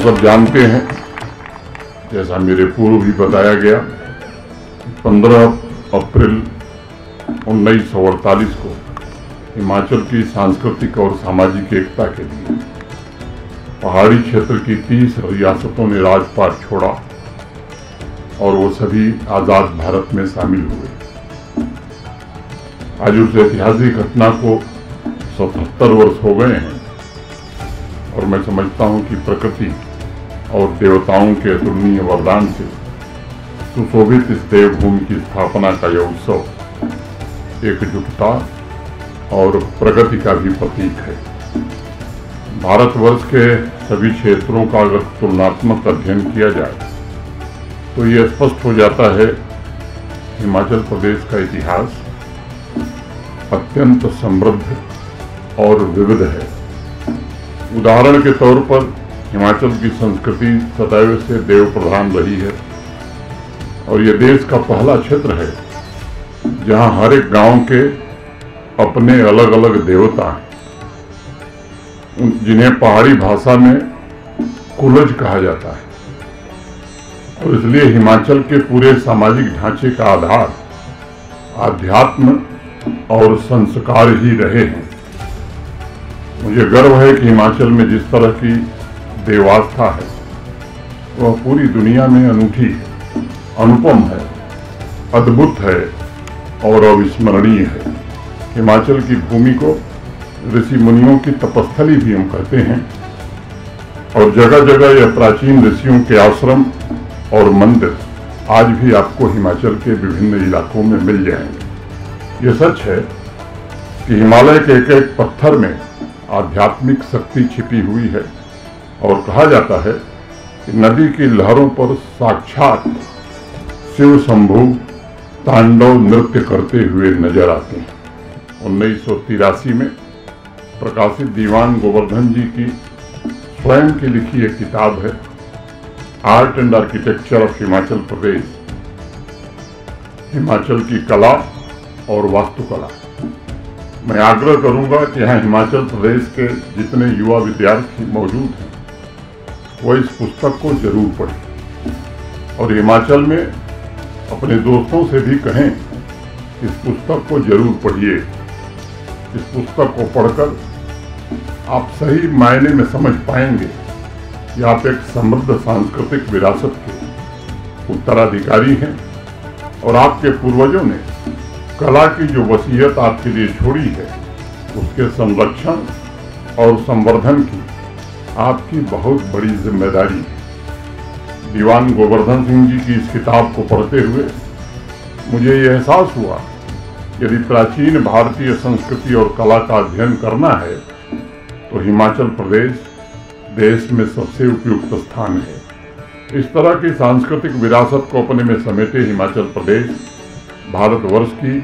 सब जानते हैं, जैसा मेरे पूर्व भी बताया गया, 15 अप्रैल 1948 को हिमाचल की सांस्कृतिक और सामाजिक एकता के लिए पहाड़ी क्षेत्र की 30 रियासतों ने राजपाट छोड़ा और वो सभी आज़ाद भारत में शामिल हुए। आज उस ऐतिहासिक घटना को 77 वर्ष हो गए हैं और मैं समझता हूं कि प्रकृति और देवताओं के अतुलनीय वरदान से सुशोभित इस देवभूमि की स्थापना का यह उत्सव एकजुटता और प्रगति का भी प्रतीक है। भारतवर्ष के सभी क्षेत्रों का अगर तुलनात्मक अध्ययन किया जाए तो ये स्पष्ट हो जाता है हिमाचल प्रदेश का इतिहास अत्यंत समृद्ध और विविध है। उदाहरण के तौर पर हिमाचल की संस्कृति सदैव से देव प्रधान रही है और ये देश का पहला क्षेत्र है जहां हर एक गांव के अपने अलग अलग देवता हैं, जिन्हें पहाड़ी भाषा में कुलज कहा जाता है और इसलिए हिमाचल के पूरे सामाजिक ढांचे का आधार आध्यात्म और संस्कार ही रहे हैं। मुझे गर्व है कि हिमाचल में जिस तरह की देवास्था है वह पूरी दुनिया में अनूठी है, अनुपम है, अद्भुत है और अविस्मरणीय है। हिमाचल की भूमि को ऋषि मुनियों की तपस्थली भी हम कहते हैं और जगह जगह यह प्राचीन ऋषियों के आश्रम और मंदिर आज भी आपको हिमाचल के विभिन्न इलाकों में मिल जाएंगे। यह सच है कि हिमालय के एक एक पत्थर में आध्यात्मिक शक्ति छिपी हुई है और कहा जाता है कि नदी की लहरों पर साक्षात शिव शंभु तांडव नृत्य करते हुए नजर आते हैं। 1983 में प्रकाशित दीवान गोवर्धन जी की स्वयं की लिखी एक किताब है art and architecture of Himachal Pradesh, Himachal की कला और वास्तुकला। मैं आग्रह करूंगा कि यहाँ हिमाचल प्रदेश के जितने युवा विद्यार्थी मौजूद हैं वो इस पुस्तक को जरूर पढ़ें और हिमाचल में अपने दोस्तों से भी कहें इस पुस्तक को जरूर पढ़िए। इस पुस्तक को पढ़कर आप सही मायने में समझ पाएंगे कि आप एक समृद्ध सांस्कृतिक विरासत के उत्तराधिकारी हैं और आपके पूर्वजों ने कला की जो वसीयत आपके लिए छोड़ी है उसके संरक्षण और संवर्धन की आपकी बहुत बड़ी जिम्मेदारी है। दीवान गोवर्धन सिंह जी की इस किताब को पढ़ते हुए मुझे यह एहसास हुआ यदि प्राचीन भारतीय संस्कृति और कला का अध्ययन करना है तो हिमाचल प्रदेश देश में सबसे उपयुक्त स्थान है। इस तरह की सांस्कृतिक विरासत को अपने में समेटे हिमाचल प्रदेश भारतवर्ष की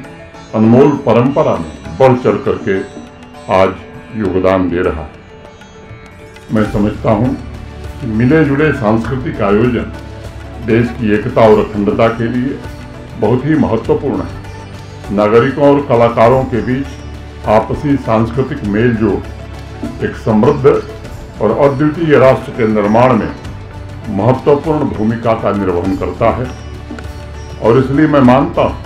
अनमोल परंपरा में बढ़ चढ़ करके आज योगदान दे रहा है। मैं समझता हूँ कि मिले जुले सांस्कृतिक आयोजन देश की एकता और अखंडता के लिए बहुत ही महत्वपूर्ण है। नागरिकों और कलाकारों के बीच आपसी सांस्कृतिक मेलजोल एक समृद्ध और अद्वितीय राष्ट्र के निर्माण में महत्वपूर्ण भूमिका का निर्वहन करता है और इसलिए मैं मानता हूँ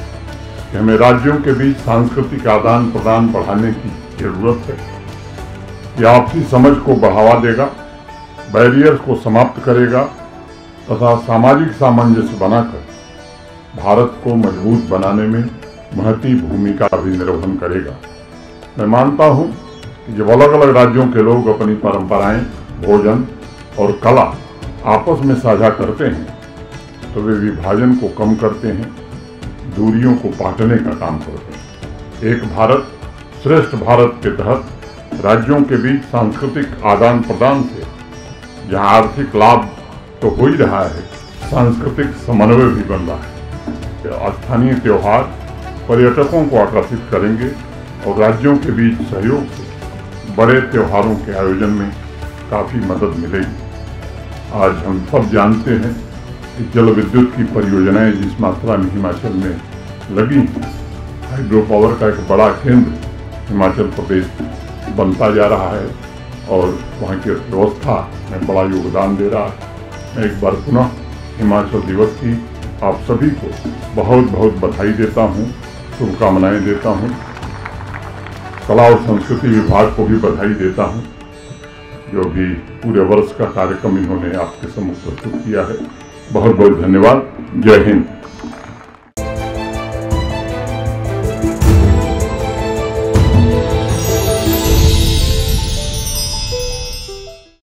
कि हमें राज्यों के बीच सांस्कृतिक आदान प्रदान बढ़ाने की जरूरत है। यह आपसी समझ को बढ़ावा देगा, बैरियर्स को समाप्त करेगा तथा सामाजिक सामंजस्य बनाकर भारत को मजबूत बनाने में महती भूमिका भी निर्वहन करेगा। मैं मानता हूं कि जब अलग अलग राज्यों के लोग अपनी परंपराएं, भोजन और कला आपस में साझा करते हैं तो वे विभाजन को कम करते हैं, दूरियों को पाटने का काम करते हैं। एक भारत श्रेष्ठ भारत के तहत राज्यों के बीच सांस्कृतिक आदान प्रदान से जहां आर्थिक लाभ तो हो ही रहा है, सांस्कृतिक समन्वय भी बन रहा है। स्थानीय त्योहार पर्यटकों को आकर्षित करेंगे और राज्यों के बीच सहयोग से बड़े त्योहारों के आयोजन में काफ़ी मदद मिलेगी। आज हम सब जानते हैं कि जल विद्युत की परियोजनाएं जिस मात्रा में हिमाचल में लगी हैं, हाइड्रो पावर का एक बड़ा केंद्र हिमाचल प्रदेश बनता जा रहा है और वहाँ की अर्थव्यवस्था में बड़ा योगदान दे रहा है। मैं एक बार पुनः हिमाचल दिवस की आप सभी को बहुत बहुत बधाई देता हूँ, शुभकामनाएं देता हूँ। कला और संस्कृति विभाग को भी बधाई देता हूँ, जो भी पूरे वर्ष का कार्यक्रम इन्होंने आपके सम्मुख प्रस्तुत किया है। बहुत बहुत धन्यवाद। जय हिंद।